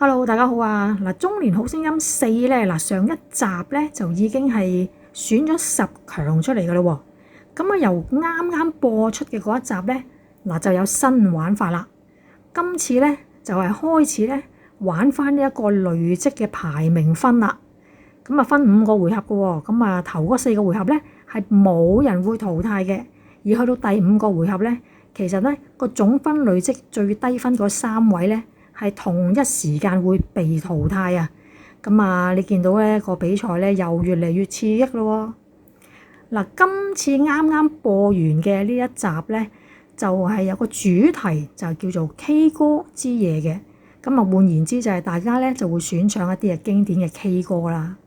Hello，大家好啊！嗱，中年好聲音4咧，嗱上一集咧就已經係選咗10強出嚟㗎喇喎。咁啊，由啱啱播出嘅嗰一集咧，嗱就有新玩法啦。今次咧就係開始咧玩返呢一個累積嘅排名分啦。咁啊，分5個回合嘅喎。咁啊，頭嗰4個回合咧係冇人會淘汰嘅，而去到第5個回合咧，其實咧個總分累積最低分嗰3位咧，係同一時間會被淘汰啊！咁啊，你見到咧個比賽咧又越嚟越刺激咯喎！嗱，今次啱啱播完嘅呢一集咧，就係有個主題就叫做 K 歌之夜嘅。咁啊，換言之就係大家咧就會選唱一啲嘅經典嘅 K 歌啦。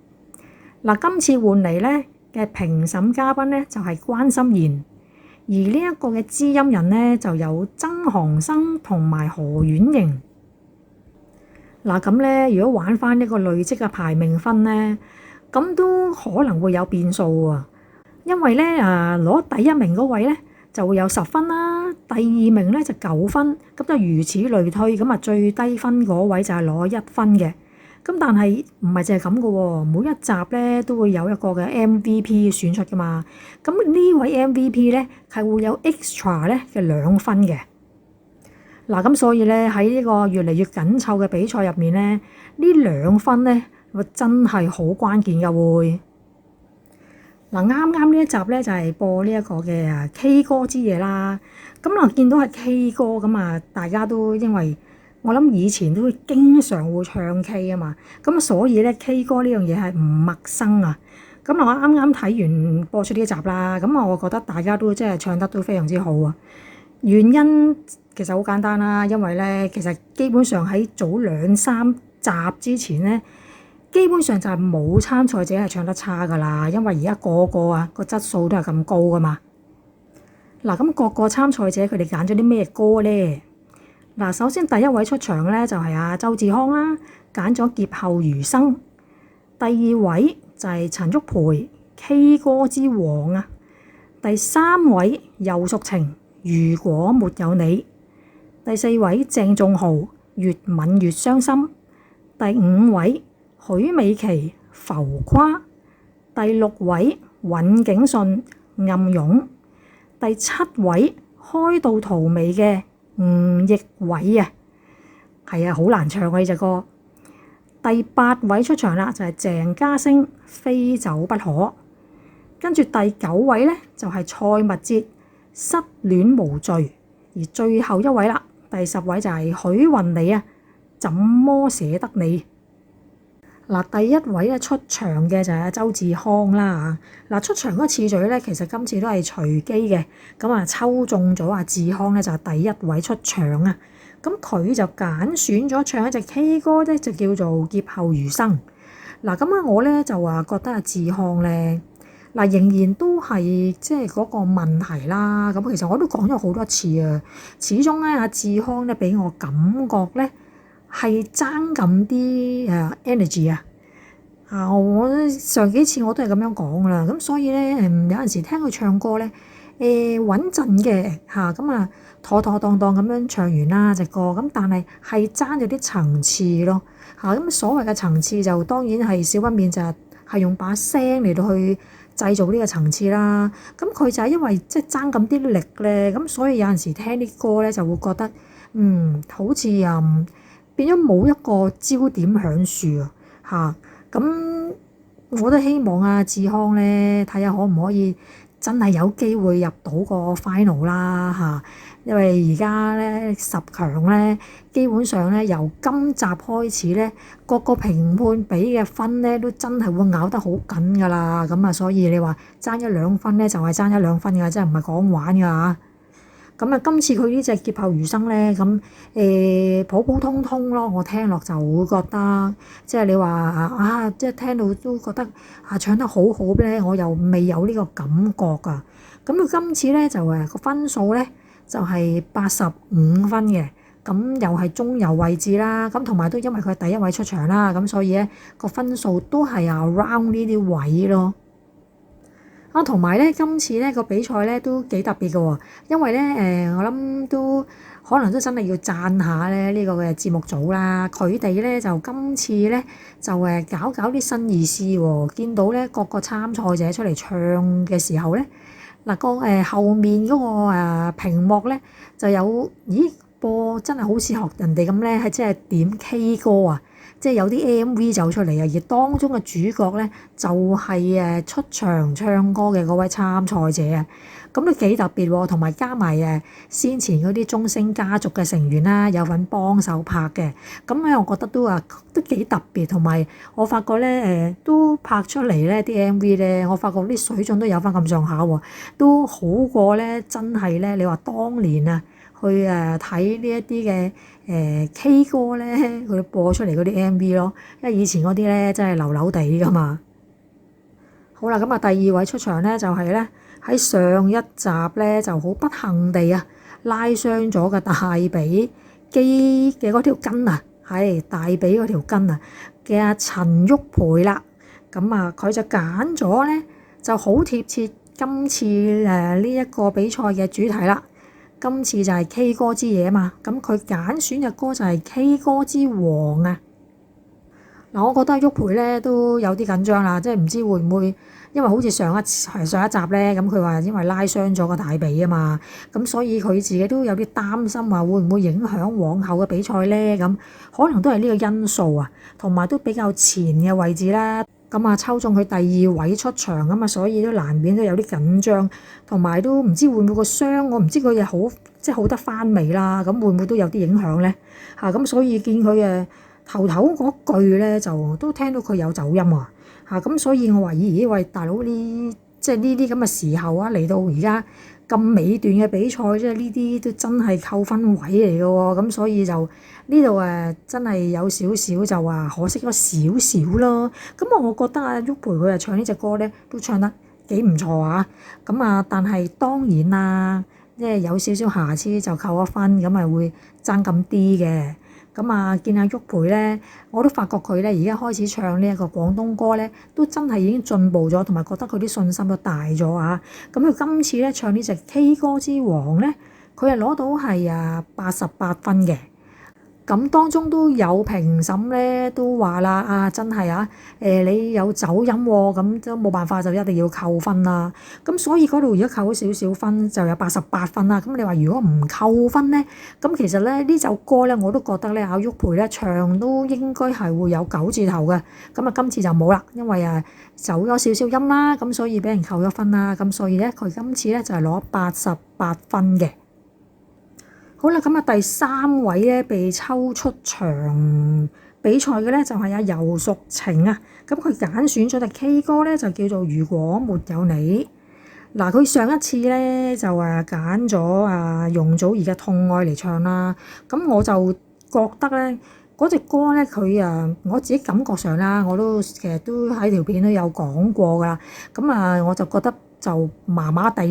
嗱，今次換嚟咧嘅評審嘉賓咧就係關心妍，而呢一個嘅知音人咧就有曾航生同埋何婉瑩。嗱咁咧，如果玩翻呢個累積嘅排名分咧，咁都可能會有變數啊。因為咧攞第一名嗰位咧就會有10分啦，第二名咧就9分，咁就如此類推。咁啊，最低分嗰位就係攞1分嘅。咁但係唔係淨係咁嘅喎，每一集咧都會有一個嘅 MVP 選出噶嘛。咁呢位 MVP 咧係會有 extra 咧嘅2分嘅。嗱，咁所以咧喺呢個越嚟越緊湊嘅比賽入面咧，呢2分咧真係好關鍵嘅會。嗱，啱啱呢一集咧就係播呢一個嘅K 歌之夜啦。咁嗱，見到係 K 歌咁啊，大家都因為我諗以前都會經常會唱 K 啊嘛，咁所以咧 K 歌呢樣嘢係唔陌生啊。咁我啱啱睇完播出呢一集啦，咁我覺得大家都即係唱得都非常之好啊。原因其實好簡單啦，因為咧其實基本上喺早2-3集之前咧，基本上就係冇參賽者係唱得差噶啦，因為而家個個質素都係咁高噶嘛。嗱，咁個個參賽者佢哋揀咗啲咩歌咧？嗱，首先第一位出場咧就係周志康啦，揀咗劫後餘生。第二位就係陳玉培 K 歌之王啊。第3位游淑晴如果沒有你。第4位鄭仲豪越吻越傷心。第5位許美琪浮誇。第6位尹景順暗湧。第7位開到荼蘼嘅吳奕偉啊，係啊，好難唱啊呢隻歌。第8位出場啦，就係鄭嘉升非走不可。跟住第9位咧就係蔡密哲失戀無罪，而最後一位啦，第10位就係許雲妮啊，怎麼捨得你。嗱，第一位咧出場嘅就係周志康啦。嗱，出場嗰個次序咧，其實今次都係隨機嘅。咁啊，抽中咗志康咧就係第一位出場啊。咁佢就揀選咗唱一隻 K 歌咧，就叫做《劫後餘生》。嗱，咁啊，我咧就話覺得志康咧，嗱仍然都係即係嗰個問題啦。咁其實我都講咗好多次啊，始終咧志康咧俾我感覺咧，係爭咁啲energy啊！我上幾次我都係咁樣講啦，咁所以咧有陣時聽佢唱歌咧穩陣嘅嚇，咁啊妥妥當當咁樣唱完啦隻歌，咁但係爭咗啲層次咯嚇，咁所謂嘅層次就當然係少不免就係用把聲嚟到去製造呢個層次啦。咁佢就係因為即係爭咁啲力咧，咁所以有陣時聽啲歌咧就會覺得好似變咗冇一個焦點響樹啊嚇，咁我都希望志康咧睇下可唔可以真係有機會入到個 final 啦嚇，因為而家咧10強咧基本上咧由今集開始咧各個評判俾嘅分咧都真係會咬得好緊㗎啦，咁啊所以你話爭1-2分咧就係爭1-2分㗎，真係唔係講玩㗎嚇。咁啊，今次佢呢隻劫後餘生咧，咁普普通通咯，我聽落就會覺得，即係你話即係聽到都覺得唱得好好咧，我又未有呢個感覺啊。咁佢今次咧就個分數咧就係85分嘅，咁又係中游位置啦。咁同埋都因為佢係第一位出場啦，咁所以咧個分數都係around呢啲位咯。同埋咧，今次咧個比賽咧都幾特別嘅喎，因為咧我諗都可能都真係要讚下咧呢個嘅節目組啦。佢哋咧就今次咧就搞啲新意思喎。見到咧各個參賽者出嚟唱嘅時候咧，嗱個後面嗰個屏幕咧就有播真係好似學人哋咁咧，係即係點 K 歌啊！即係有啲 MV 走出嚟啊，而當中嘅主角咧就係出場唱歌嘅嗰位參賽者啊，咁都幾特別喎。同埋加埋先前嗰啲鐘聲家族嘅成員啦，有份幫手拍嘅，咁咧我覺得都幾特別。同埋我發覺咧都拍出嚟咧啲 MV 咧，我發覺啲水準都有翻咁上下喎，都好過咧真係咧你話當年啊去睇呢一啲嘅K 歌咧，佢播出嚟嗰啲 MV 咯，因為以前嗰啲咧真係流流地噶嘛。好啦，咁啊第二位出場咧就係咧喺上一集咧就好不幸地啊拉傷咗個大髀肌嘅嗰條筋啊，係大髀嗰條筋啊嘅阿陳毓培啦。咁啊佢就揀咗咧就好貼切今次呢一個比賽嘅主題啦。今次就係 K 歌之夜啊嘛，咁佢揀選嘅歌就係 K 歌之王啊。嗱，我覺得毓培咧都有啲緊張啦，即係唔知會唔會，因為好似上一集咧，咁佢話因為拉傷咗個大髀啊嘛，咁所以佢自己都有啲擔心話會唔會影響往後嘅比賽咧，咁可能都係呢個因素啊，同埋都比較前嘅位置啦。咁啊，抽中佢第二位出場啊嘛，所以都難免都有啲緊張，同埋都唔知會唔會個傷，我唔知佢又好得翻未啦，咁會唔會都有啲影響咧？咁所以見佢頭嗰句咧就都聽到佢有走音啊，咁所以我話咦喂大佬呢，即係呢啲咁嘅時候啊，嚟到而家咁尾段嘅比賽，即係呢啲都真係扣分位嚟嘅喎，咁所以就呢度真係有少少就話可惜咗少少咯。咁我覺得毓培佢唱呢隻歌咧都唱得幾唔錯啊。咁但係當然啦，即係有少少瑕疵就扣一分，咁咪會爭咁啲嘅。見阿毓培咧，我都發覺佢咧而家開始唱呢一個廣東歌咧，都真係已經進步咗，同埋覺得佢啲信心都大咗啊！咁佢今次咧唱呢隻 K 歌之王咧，佢係攞到係88分嘅。咁當中都有評審咧都話啦，真係你有走音喎，咁都冇辦法就一定要扣分啦。咁所以嗰度如果扣咗少少分就有88分啦。咁你話如果唔扣分咧，咁其實咧呢首歌咧我都覺得咧阿毓培咧唱都應該係會有9字頭嘅。咁今次就冇啦，因為走咗少少音啦，咁所以俾人扣咗分啦。咁所以咧佢今次咧就係攞88分嘅。好啦，第三位咧被抽出場比賽嘅咧就係游淑晴啊。咁佢揀選咗隻 K 歌咧就叫做如果沒有你。嗱，佢上一次咧就揀咗容祖兒嘅痛愛嚟唱啦。咁我就覺得咧嗰隻歌咧佢我自己感覺上啦，我都其實都喺條片都有講過㗎啦。咁我就覺得就麻麻地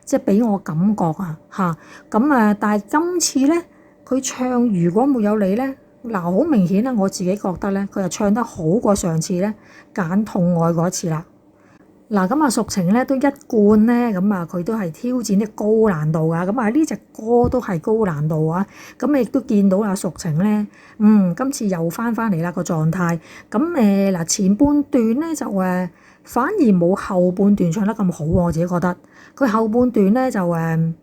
即係俾我感覺但係今次咧佢唱如果沒有你咧，好明顯啦，我自己覺得咧佢係唱得好過上次咧揀痛愛嗰一次啦。淑晴咧都一貫咧佢都係挑戰啲高難度㗎。呢隻歌都係高難度啊。亦都見到淑晴咧，今次又翻嚟啦個狀態。前半段咧就反而冇後半段唱得咁好喎，我自己覺得佢後半段咧就係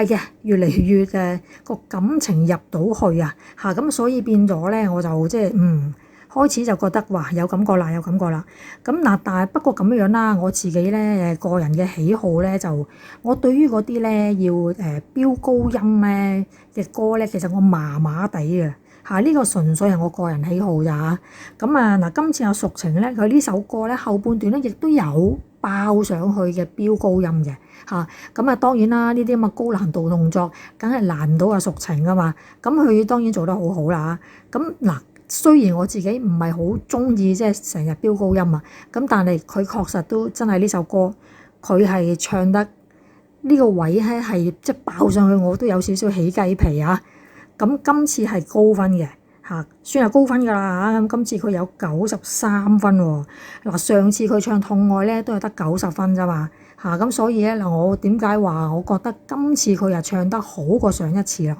嘅，越嚟越個感情入到去咁所以變咗咧我就即係開始就覺得哇有感覺啦。但係不過咁樣啦，我自己咧個人嘅喜好咧就我對於嗰啲咧要飆高音咧嘅歌咧，其實我麻麻地嘅。呢個純粹係我個人喜好咋。今次淑晴咧，佢呢首歌咧後半段咧亦都有爆上去嘅飆高音嘅當然啦，呢啲咁嘅高難度動作，梗係難唔到淑晴噶嘛。佢當然做得好好啦。雖然我自己唔係好中意即係成日飆高音但係佢確實都真係呢首歌，佢係唱得呢個位咧係即係爆上去，我都有少少起雞皮今次係高分嘅算係高分㗎啦今次佢有93分喎。上次佢唱痛愛咧都係得90分咋嘛咁所以咧我點解話我覺得今次佢又唱得好過上一次啦？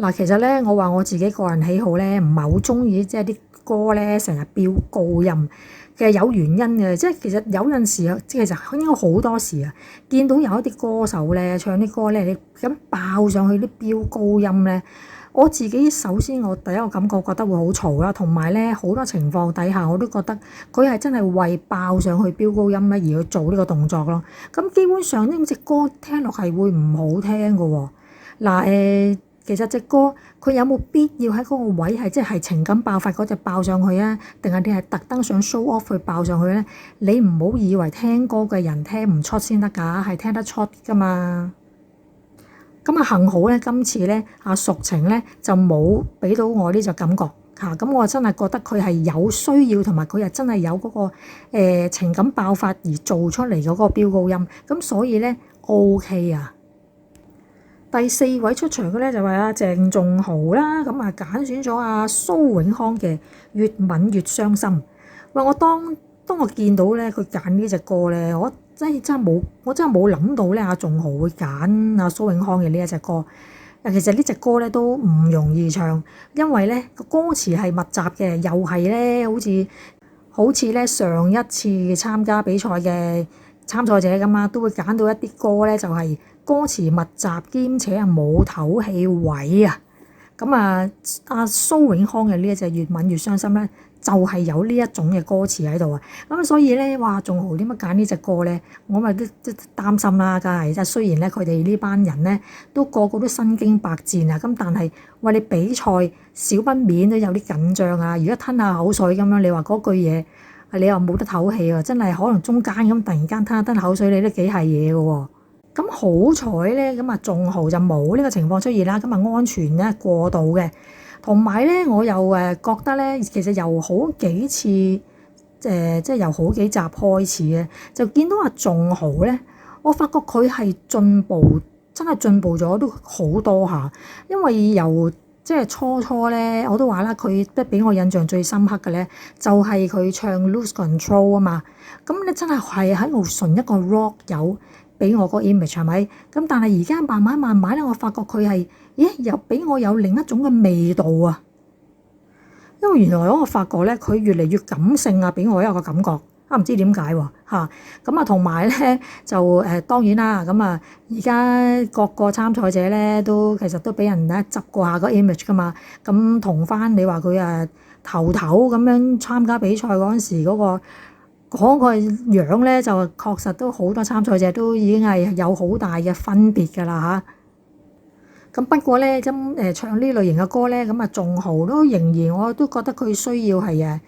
嗱，其實咧，我話我自己個人喜好咧，唔係好中意即係啲歌咧成日飆高音。其實有原因嘅，即係其實有陣時啊，其實應該好多時啊，見到有一啲歌手咧唱啲歌咧，你咁爆上去啲飆高音咧，我自己首先我第一個感覺覺得會好嘈啦，同埋咧好多情況底下我都覺得佢係真係為爆上去飆高音咧而去做呢個動作咯。咁基本上呢隻歌聽落係會唔好聽㗎喎。嗱其實隻歌佢有冇必要喺嗰個位係即係情感爆發嗰隻爆上去啊？定係你係特登想 show off 去爆上去咧？你唔好以為聽歌嘅人聽唔出先得㗎，係聽得出㗎嘛。咁啊，幸好咧，今次咧阿淑晴咧就冇俾到我呢隻感覺嚇。咁我真係覺得佢係有需要，同埋佢係真係有嗰個情感爆發而做出嚟嗰個飆高音。咁所以咧 OK 啊。第四位出場嘅咧就係阿鄭仲豪啦，咁啊揀選咗阿蘇永康嘅越吻越傷心。喂，我當我見到咧佢揀呢隻歌咧，我真係冇諗到咧阿仲豪會揀阿蘇永康嘅呢一隻歌。其實呢隻歌咧都唔容易唱，因為咧個歌詞係密集嘅，又係咧好似咧上一次參加比賽嘅參賽者咁啊，都會揀到一啲歌咧就係歌詞密集兼且啊冇唞氣位啊。咁啊阿蘇永康嘅呢一隻越吻越傷心咧，就係有呢一種嘅歌詞喺度啊。咁所以咧，哇，仲豪點解揀呢隻歌咧？我咪都擔心啦，梗係即係雖然咧佢哋呢班人咧都個個都身經百戰啊，咁但係喂你比賽少不免都有啲緊張啊。如果吞下口水咁樣，你話嗰句嘢你又冇得唞氣啊，真係可能中間咁突然間吞下口水，你都幾係嘢嘅喎。咁好彩咧，咁啊仲豪就冇呢個情況出現啦，咁啊安全咧過渡嘅。同埋咧，我又覺得咧，其實由好幾次即係由好幾集開始嘅，就見到阿仲豪咧，我發覺佢係進步，真係進步咗都好多下。因為由即係初咧，我都話啦，佢即係俾我印象最深刻嘅咧，就係佢唱 Lose Control 啊嘛。咁你真係喺度純一個 rock 友俾我個 image 係咪？咁但係而家慢慢咧，我發覺佢係又俾我有另一種嘅味道啊！因為原來我發覺咧，佢越嚟越感性啊，俾我一個感覺啊，唔知點解喎嚇。咁啊，同埋咧就當然啦，咁啊而家各個參賽者咧都其實都俾人咧執過下個 image 噶嘛。咁同翻你話佢頭咁樣參加比賽嗰陣時嗰個樣咧，就確實都好多參賽者都已經係有好大嘅分別㗎啦嚇。咁不過咧，唱呢類型嘅歌咧，咁啊仲豪都仍然我都覺得佢需要係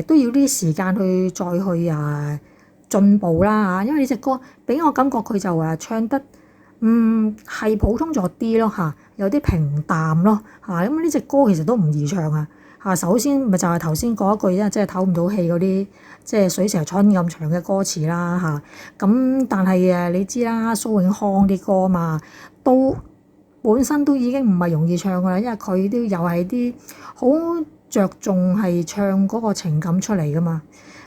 都要啲時間再去進步啦嚇。因為呢隻歌俾我感覺佢就唱得係普通咗啲咯嚇，有啲平淡咯嚇。咁呢隻歌其實都唔易唱啊嚇。首先咪就係頭先嗰一句即係唞唔到氣嗰啲，即係水蛇春咁長嘅歌詞啦嚇。咁但係你知啦，蘇永康啲歌嘛都本身都已經唔係容易唱㗎啦，因為佢都又係啲好着重係唱嗰個情感出嚟㗎嘛。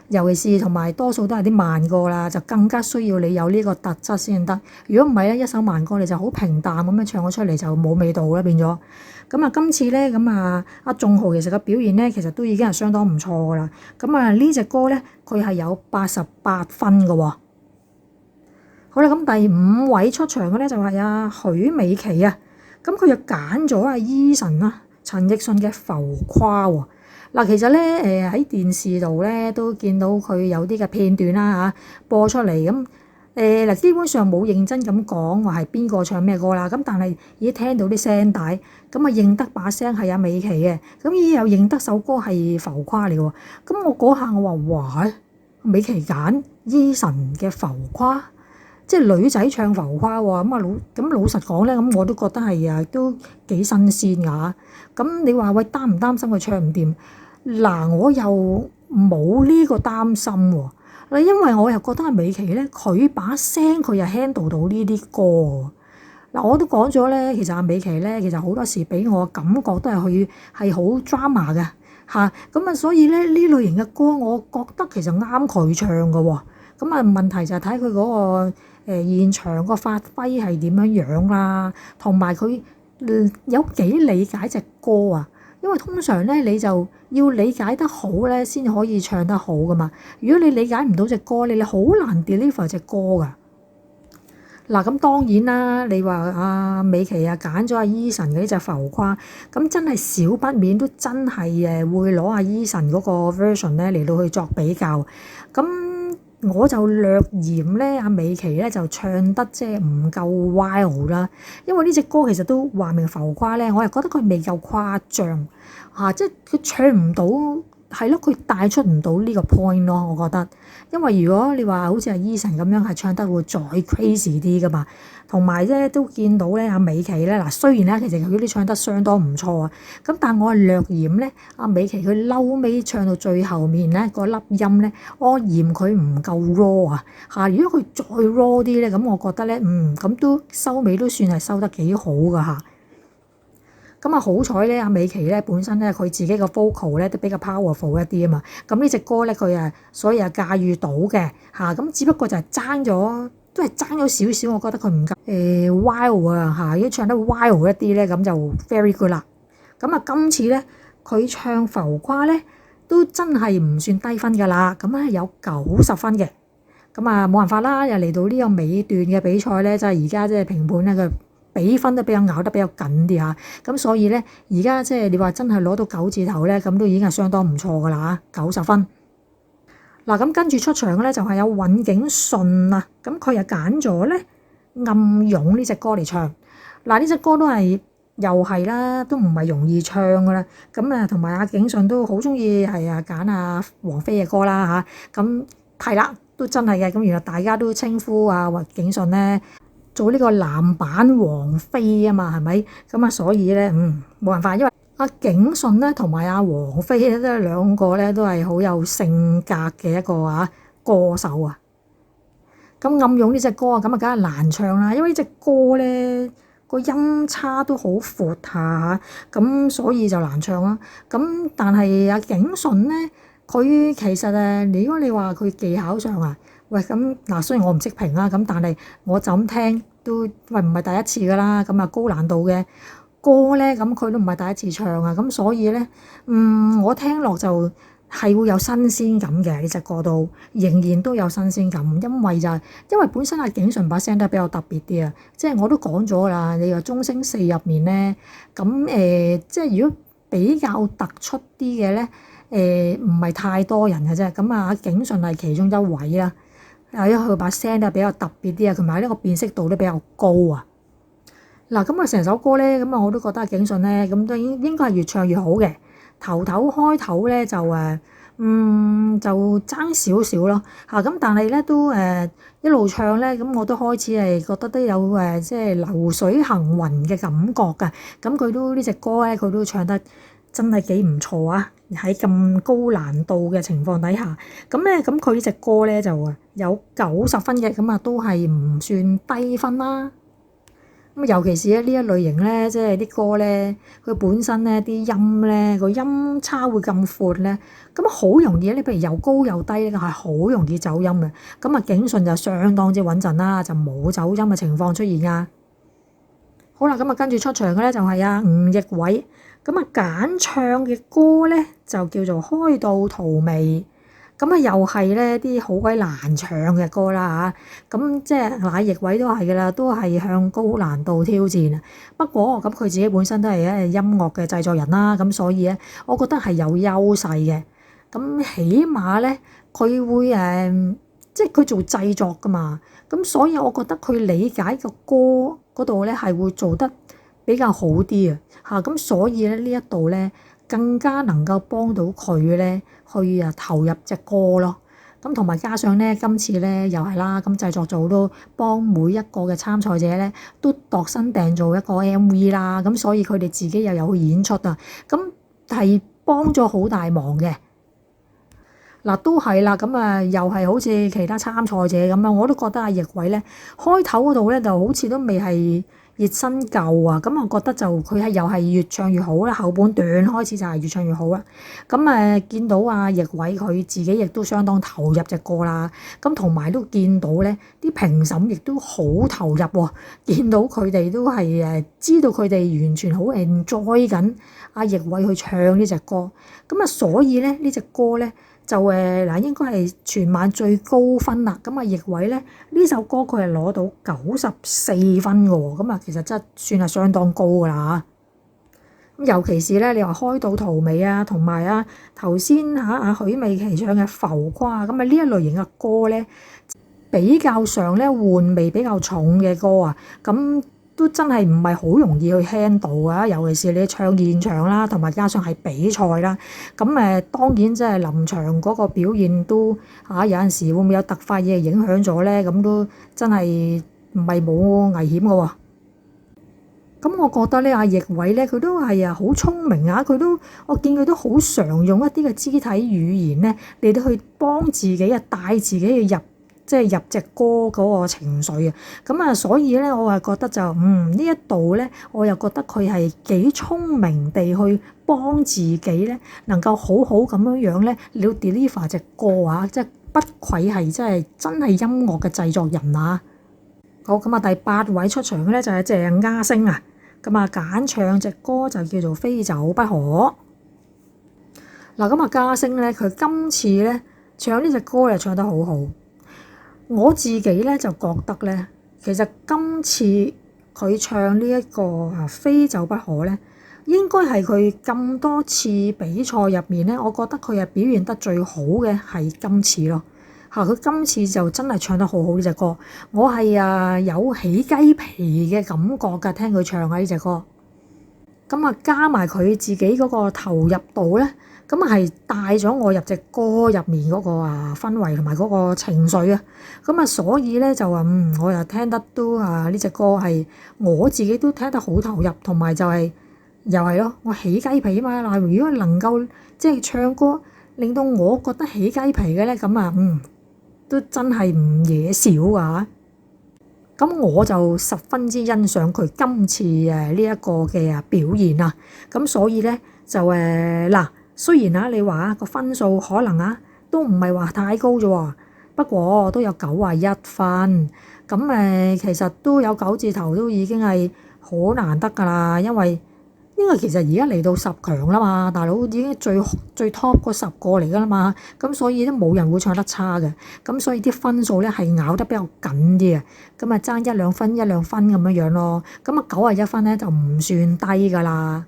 尤其是同埋多數都係啲慢歌啦，就更加需要你有呢個特質先得。如果唔係咧，一首慢歌你就好平淡咁樣唱咗出嚟就冇味道啦變咗。咁啊，今次咧咁啊，阿仲豪其實個表現咧其實都已經係相當唔錯㗎啦。咁啊呢隻歌咧佢係有88分㗎喎。好啦，咁第5位出場嘅咧就係許美琪啊。咁佢就揀咗Eason啊，陳奕迅嘅《浮誇》喎。嗱，其實咧喺電視度咧都見到佢有啲嘅片段啦嚇播出嚟咁嗱，基本上冇認真咁講話係邊個唱咩歌啦。咁但係已經聽到啲聲帶，咁啊認得把聲係阿美琪嘅，咁已經又認得首歌係《浮誇》嚟喎。咁我嗰下我話哇，美琪揀 Eason 嘅《浮誇》。即係女仔唱浮誇喎，咁老實講咧，咁我都覺得係都幾新鮮㗎。咁你話喂擔唔擔心佢唱唔掂？嗱，我又冇呢個擔心喎。因為我又覺得阿美琪咧，佢把聲佢又 handle 到呢啲歌。嗱，我都講咗咧，其實阿美琪咧，其實好多時俾我感覺都係佢係好 drama 嘅嚇。咁啊，所以咧呢類型嘅歌，我覺得其實啱佢唱㗎喎。咁啊，問題就係睇佢嗰個現場個發揮係點樣啦，同埋佢有幾理解隻歌啊？因為通常咧你就要理解得好咧，先可以唱得好噶嘛。如果你理解唔到隻歌，你好難 deliver 隻歌噶。嗱，咁當然啦，你話阿美琪啊揀咗阿 Eason 嗰啲隻浮誇，咁真係少不免都真係會攞阿 Eason 嗰個 version 咧嚟到去作比較。咁我就略嫌咧阿美琪咧就唱得即係唔夠 wild 啦，因為呢隻歌其實都話明浮誇咧，我又覺得佢未夠誇張嚇，即係佢唱唔到。係咯，佢帶出唔到呢個 point 咯，我覺得。因為如果你話好似阿 Eason 咁樣係唱得會再 crazy 啲噶嘛，同埋咧都見到咧阿美琪咧嗱，雖然咧其實佢啲唱得相當唔錯啊，咁但我係略嫌咧阿美琪佢嬲尾唱到最後面咧個粒音咧，我嫌佢唔夠 raw 啊嚇。如果佢再 raw 啲咧，咁我覺得咧咁都收尾都算係收得幾好噶嚇。咁啊好彩咧，阿美琪咧本身咧佢自己個 vocal 咧都比較 powerful 一啲啊嘛。咁呢隻歌咧佢所以駕馭到嘅嚇。咁只不過就係爭咗，都係爭咗少少。我覺得佢唔夠wild 啊嚇。如果唱得 wild 一啲咧，咁就 very good 啦。咁啊今次咧佢唱浮誇咧都真係唔算低分㗎啦。咁啊有90分嘅。咁啊冇辦法啦，又嚟到呢個尾段嘅比賽咧，就係而家即係評判咧佢比分都比較咬得比較緊啲嚇，咁所以咧而家即係你話真係攞到9字頭咧，咁都已經係相當唔錯㗎啦嚇，90分。嗱咁跟住出場嘅咧就係有尹景順啊，咁佢又揀咗咧暗湧呢隻歌嚟唱。嗱呢隻歌都係又係啦，都唔係容易唱㗎啦。咁啊同埋阿景順都好中意係揀阿王菲嘅歌啦嚇，咁係啦都真係嘅。咁原來大家都稱呼阿景順咧做呢個男版王菲啊嘛，係咪？咁啊，所以咧，冇辦法，因為阿景順咧同埋阿王菲咧，都係兩個咧都係好有性格嘅一個歌手啊。咁暗湧呢隻歌啊，咁啊，梗係難唱啦，因為呢隻歌咧個音差都好闊下，咁所以就難唱啦。咁但係阿景順咧，佢其實如果你話佢技巧上喂咁嗱，雖然我唔識評啦，咁但係我就咁聽都喂唔係第一次㗎啦，咁啊高難度嘅歌咧，咁佢都唔係第一次唱啊，咁所以咧，我聽落就係會有新鮮感嘅呢隻歌度，仍然都有新鮮感，因為本身阿景順把聲都比較特別啲啊，即係我都講咗啦，你話中星4入面咧，咁即係如果比較突出啲嘅咧，唔係太多人嘅啫，咁啊阿景順係其中一位啦。因為佢把聲咧比較特別啲啊，同埋呢個辨識度都比較高啊。嗱，咁啊成首歌咧，咁啊我都覺得阿景順咧，咁都應該係越唱越好嘅。開頭咧就就爭少少咯嚇，咁但係咧都一路唱咧，咁我都開始係覺得都有即係流水行雲嘅感覺㗎。咁佢都呢隻歌咧，佢都唱得真係幾唔錯啊！喺咁高難度嘅情況底下，咁佢呢隻歌咧就有90分嘅，咁啊都係唔算低分啦。咁尤其是咧呢一類型咧，即係啲歌咧，佢本身咧啲音咧個音差會咁闊咧，咁好容易咧，譬如又高又低咧，係好容易走音嘅。咁啊景順就相當之穩陣啦，就冇走音嘅情況出現㗎。好啦，咁啊跟住出場嘅咧就係阿吳奕偉，咁啊揀唱嘅歌咧就叫做開到荼蘼，咁啊又係咧啲好鬼難唱嘅歌啦嚇，咁即係阿奕偉都係㗎啦，都係向高難度挑戰啊。不過咁佢自己本身都係音樂嘅製作人啦，咁所以咧我覺得係有優勢嘅。咁起碼咧佢會即係佢做製作㗎嘛，咁所以我覺得佢理解個歌嗰度咧係會做得比較好啲啊嚇，咁所以咧呢一度咧更加能夠幫到佢咧去投入隻歌咯。咁同埋加上咧今次咧又係啦，咁製作組都幫每一個嘅參賽者咧都度身訂做一個 MV 啦，咁所以佢哋自己又有去演出啊，咁係幫咗好大忙嘅。嗱都係啦，咁又係好似其他參賽者咁樣，我都覺得阿奕偉咧開頭嗰度咧就好似都未係熱身舊啊，咁我覺得就佢係又係越唱越好啦，後半段開始就係越唱越好啦。咁見到阿易偉佢自己亦都相當投入隻歌啦，咁同埋都見到咧啲評審亦都好投入喎，見到佢哋都係知道佢哋完全好 enjoy 緊阿易偉去唱呢隻歌，咁所以咧呢隻歌咧就應該係全晚最高分啦。咁易偉咧呢首歌佢係攞到94分嘅喎，咁其實真係算係相當高㗎啦。咁尤其是咧，你話開到荼蘼啊，同埋頭先阿許美琪唱嘅浮誇，咁呢一類型嘅歌咧比較上咧換味比較重嘅歌啊，咁都真係唔係好容易去 handle 啊，尤其是你唱現場啦，同埋加上係比賽啦，咁當然即係臨場嗰個表現都有陣時會唔會有突發嘢影響咗咧？咁都真係唔係冇危險嘅喎。咁我覺得咧，阿易偉咧佢都係好聰明啊！我見佢都好常用一啲嘅肢體語言咧嚟到去幫自己帶自己去入隻歌嗰個情緒啊！咁所以咧我覺得就呢一度咧，我又覺得佢係幾聰明地去幫自己咧，能夠好好咁樣咧嚟到 deliver 隻歌啊！即係不愧係真係音樂嘅製作人啊！好，咁第8位出場嘅咧就係鄭嘉星啊！咁揀唱隻歌就叫做非走不可。嗱，咁嘉星咧佢今次咧唱呢隻歌又唱得好好。我自己咧就覺得咧，其實今次佢唱呢一個非走不可咧，應該係佢咁多次比賽入面咧，我覺得佢係表現得最好嘅係今次咯。佢今次就真係唱得好好呢隻歌，我係有起雞皮嘅感覺㗎，聽佢唱呢隻歌。咁加埋佢自己嗰個投入度咧，咁係帶咗我入隻歌入面嗰個氛圍同埋嗰個情緒啊。咁所以咧就我又聽得都呢隻歌係我自己都聽得好投入，同埋就係又係咯，我起雞皮嘛。嗱，如果能夠唱歌令到我覺得起雞皮嘅咧，咁都真係唔嘢少㗎。咁我就十分之欣賞佢今次呢一個嘅表現啊。咁所以咧就嗱，雖然你話個分數可能都唔係話太高啫喎，不過都有91分。咁其實都有9字頭都已經係好難得㗎啦，因為其實而家嚟到10強啦嘛，大佬已經最 top 嗰10個嚟㗎啦嘛，咁所以都冇人會唱得差嘅，咁所以啲分數咧係咬得比較緊啲嘅，咁爭1-2分1-2分咁樣咯，咁91分咧就唔算低㗎啦。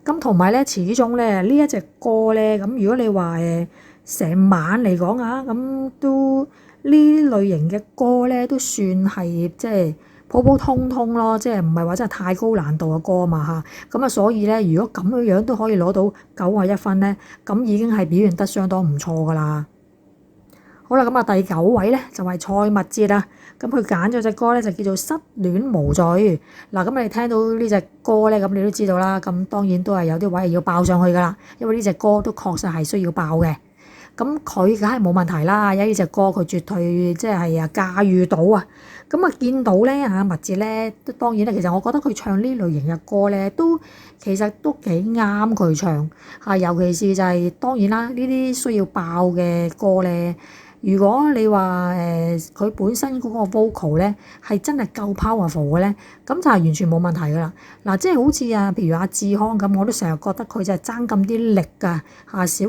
咁同埋咧，始終咧呢一隻歌咧，咁如果你話成晚嚟講咁都呢類型嘅歌咧都算係普普通通咯，唔係話真係太高難度嘅歌嘛嚇。咁所以咧，如果咁樣都可以攞到91分咧，咁已經係表現得相當唔錯㗎啦。好啦，咁第9位咧就係蔡密哲啦。咁佢揀咗隻歌咧就叫做失戀無罪。嗱，咁你聽到呢隻歌咧，咁你都知道啦。咁當然都係有啲位係要爆上去㗎啦，因為呢隻歌都確實係需要爆嘅。咁佢梗係冇問題啦，因為呢隻歌佢絕對駕馭到啊！咁見到咧密哲咧，當然咧，其實我覺得佢唱呢類型嘅歌咧，其實都幾啱佢唱嚇，尤其是就係當然啦，呢啲需要爆嘅歌咧，如果你話佢本身嗰個 vocal 咧係真係夠 powerful 嘅咧，咁就係完全冇問題㗎啦。嗱，好似譬如阿志康咁，我都成日覺得佢就係爭咁啲力㗎嚇，少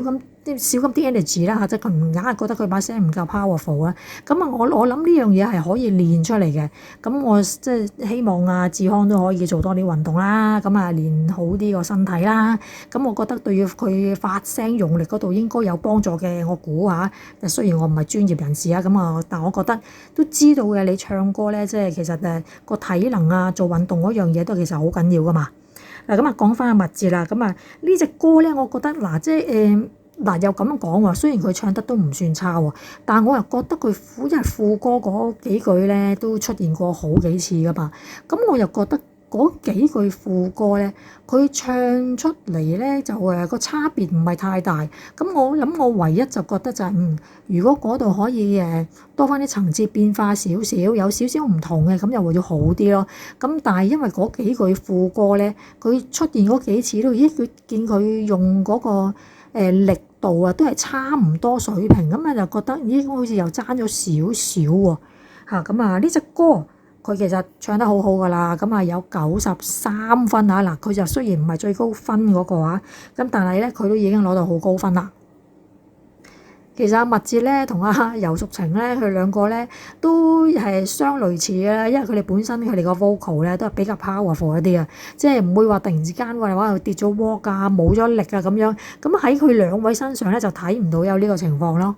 咁啲 energy 啦嚇，佢硬係覺得佢把聲唔夠 powerful 啊。咁我諗呢樣嘢係可以練出嚟嘅。咁我希望阿志康都可以做多啲運動啦，咁練好啲個身體啦。咁我覺得對於佢發聲用力嗰度應該有幫助嘅。我估下，雖然我唔係專業人士但我覺得都知道嘅。你唱歌咧，其實個體能做運動嗰樣嘢都其實好緊要噶嘛。嗱，咁講翻阿密哲啦，咁呢隻歌咧，我覺得又咁樣講喎，雖然佢唱得都唔算差喎，但係我又覺得佢副歌嗰幾句咧都出現過好幾次噶嘛，咁我又覺得嗰嗰幾句副歌咧，佢唱出嚟咧就個差別唔係太大。咁我諗我唯一就覺得就係如果嗰度可以多翻啲層次變化少少，有少少唔同嘅，咁又會要好啲咯。咁但係因為嗰幾句副歌咧，佢出現嗰幾次都佢見佢用嗰個力度啊，都係差唔多水平，咁就覺得好似又爭咗少少喎嚇。咁呢隻歌佢其實唱得好好噶啦，咁有93分啊。嗱，佢就雖然唔係最高分嗰個咁但係咧佢都已經攞到好高分啦。其實麥哲咧同游淑晴咧，佢兩個咧都係相類似嘅，因為佢哋本身佢哋個 vocal 咧都係比較 powerful 一啲啊，即係唔會話突然之間話跌咗鑊啊，冇咗力啊咁樣。咁喺佢兩位身上咧就睇唔到有呢個情況咯。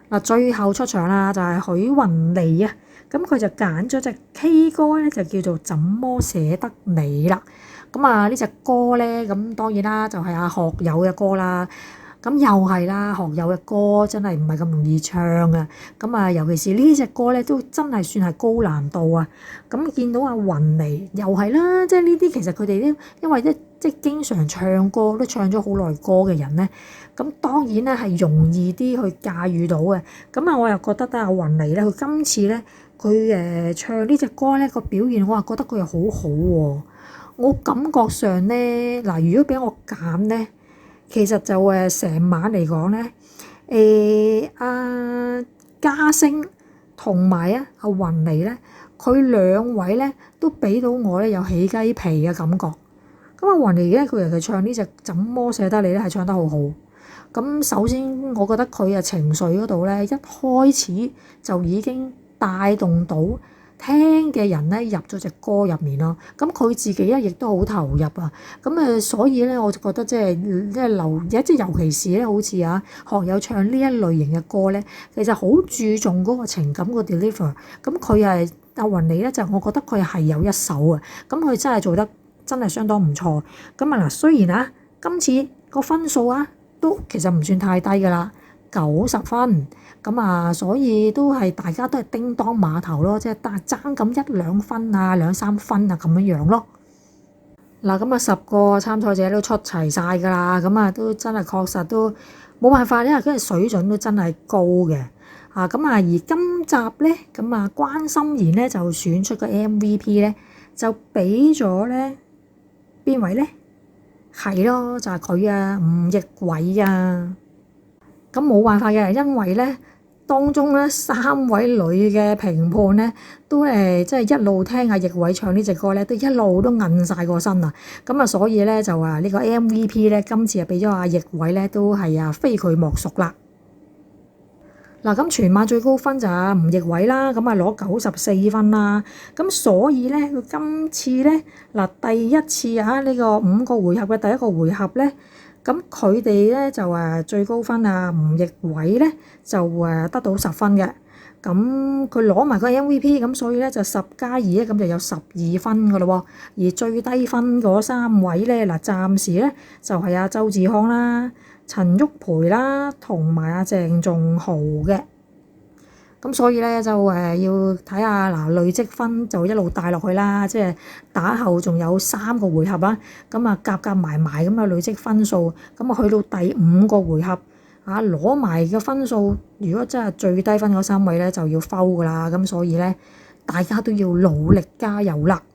嗱，最後出場啦就係許雲妮啊，咁佢就揀咗隻 K 歌咧，就叫做《怎麼捨得你》啦。咁呢隻歌咧，咁當然啦就係學友嘅歌啦。咁又係啦，學友嘅歌真係唔係咁容易唱啊！咁尤其是呢隻歌咧，都真係算係高難度啊！咁見到雲妮又係啦，即係呢啲其實佢哋都因為即係經常唱歌，都唱咗好耐歌嘅人咧，咁當然咧係容易啲去駕馭到嘅。咁我又覺得雲妮咧，佢今次咧佢唱呢隻歌咧個表現，我覺得佢又好好喎。我感覺上咧嗱，如果俾我揀咧，其實就成晚嚟講咧，嘉升同埋阿雲妮咧，佢兩位咧都俾到我咧有起雞皮嘅感覺。咁雲妮咧，佢其實唱呢隻《怎麼捨得你》咧係唱得好好。咁首先我覺得佢情緒嗰度咧，一開始就已經帶動到聽嘅人咧入咗隻歌入面咯，咁佢自己亦都好投入啊，咁所以咧我就覺得即係尤其是咧好似學友唱呢一類型嘅歌咧，其實好注重嗰個情感個 deliver， 咁佢阿雲妮咧就我覺得佢係有一手啊，咁佢真係做得真係相當唔錯。咁嗱，雖然今次個分數都其實唔算太低㗎啦，90分。咁所以大家都係叮當碼頭咯，即係爭咁1-2分2-3分咁樣咯。嗱，咁10個參賽者都出齊晒㗎啦，咁都真係確實都冇辦法，因為佢嘅水準都真係高嘅。咁而今集咧，咁關心妍咧就選出個 MVP 咧，就俾咗咧邊位咧？係咯，就係佢吳奕偉啊。咁冇辦法嘅，因為咧當中咧3位女嘅評判咧都即係一路聽奕偉唱呢隻歌咧，都一路都韌晒個身啊。咁所以咧就呢個 MVP 咧今次俾咗奕偉咧都係非佢莫屬啦。嗱，咁全晚最高分就係吳奕偉啦，咁攞94分啦。咁所以咧佢今次咧第一次呢個5個回合嘅第一個回合咧，咁佢哋咧就最高分吳奕偉咧就得到10分嘅。咁佢攞埋個 MVP，咁所以咧就10+2咧，咁就有12分噶咯喎。而最低分嗰3位咧暫時咧就係周志康啦、陳郁培啦同埋鄭仲豪嘅。咁所以咧就要睇下累積分就一路帶落去啦，即係打後仲有3個回合啦，咁夾埋咁累積分數，咁去到第5個回合攞埋嘅分數，如果真係最低分嗰3位咧就要 foul 噶啦，咁所以咧大家都要努力加油啦〜